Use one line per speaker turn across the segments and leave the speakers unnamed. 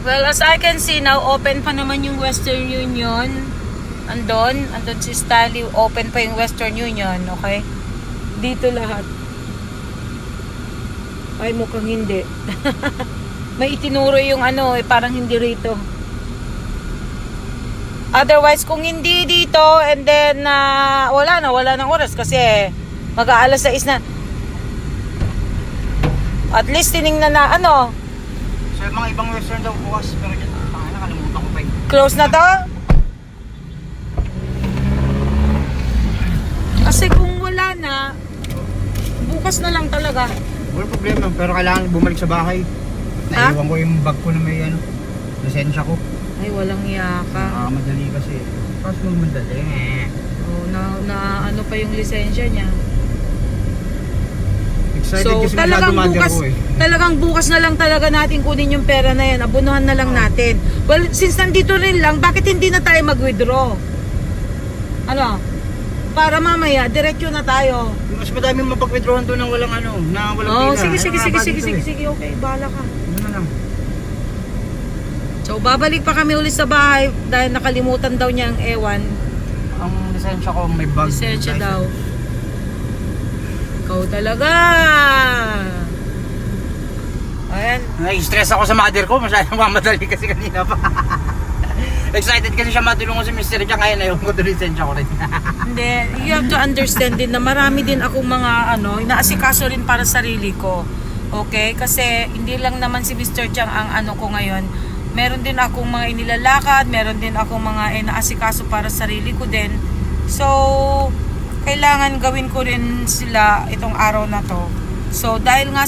Well, as I can see now, open pa naman yung Western Union. Andon si Stanley, open pa yung Western Union, okay? Dito lahat. Ay, mukhang hindi. May itinuro yung parang hindi rito. Otherwise, kung hindi dito, and then, wala ng oras kasi mag-aalas 6 na. At least, tinignan na,
So, mga ibang Western daw bukas, pero dyan, nakalimutan ko pa yun.
close na to? Kasi kung wala na, bukas na lang talaga.
Wala problema, pero kailangan bumalik sa bahay.
Ha?
Naiwan ko yung bag ko na may lisensya ko.
Ay, walang yaka.
Madali kasi. Kaso madali.
Oh, na ano pa yung lisensya niya.
Excited
So,
kasi
talagang
masyado
bukas,
mother ko
talagang bukas na lang talaga natin kunin yung pera na yan. Abunuhan na lang natin. Well, since nandito rin lang, bakit hindi na tayo mag-withdraw? Para mamaya, diretso na tayo.
Mas madami mapag-withdrawan doon ng walang na walang pila.
Sige, okay, bahala ka.
Ano na lang.
So, babalik pa kami ulit sa bahay dahil nakalimutan daw niya ang ewan.
Ang lisensya ko may bag.
Lisensya daw. Ikaw talaga. Ayan.
Nai-stress ako sa mother ko, masyadong mamadali kasi kanina pa. Excited kasi siya matulungan si Mr. Jack, kaya na yung lisensya ko rin.
Hindi, you have to understand din na marami din akong mga inaasikaso rin para sarili ko. Okay? Kasi hindi lang naman si Mr. Chang ang ko ngayon. Meron din akong mga inilalakad, meron din akong mga inaasikaso para sarili ko din. So, kailangan gawin ko rin sila itong araw na to. So, dahil nga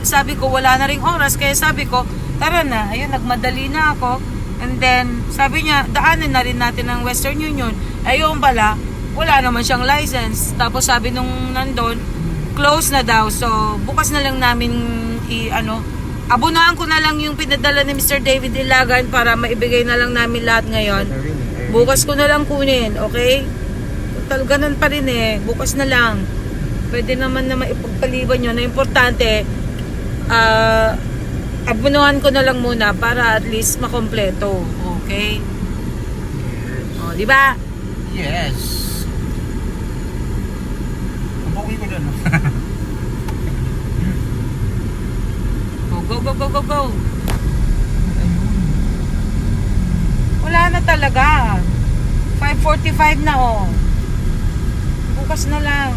sabi ko wala na ring oras, kaya sabi ko, tara na, ayun, nagmadali na ako. And then, sabi niya, daanan na rin natin ang Western Union. Ayun pala, wala naman siyang license. Tapos sabi nung nandun, close na daw. So, bukas na lang namin abunahan ko na lang yung pinadala ni Mr. David Ilagan para maibigay na lang namin lahat ngayon. Bukas ko na lang kunin, okay? Total, ganun pa rin bukas na lang. Pwede naman na maipagpaliban yun. Na importante, abunuhan ko na lang muna para at least makompleto. Okay? O, di ba?
Yes. Mabuhay ko dun.
Go. Wala na talaga. 5:45 na Bukas na lang.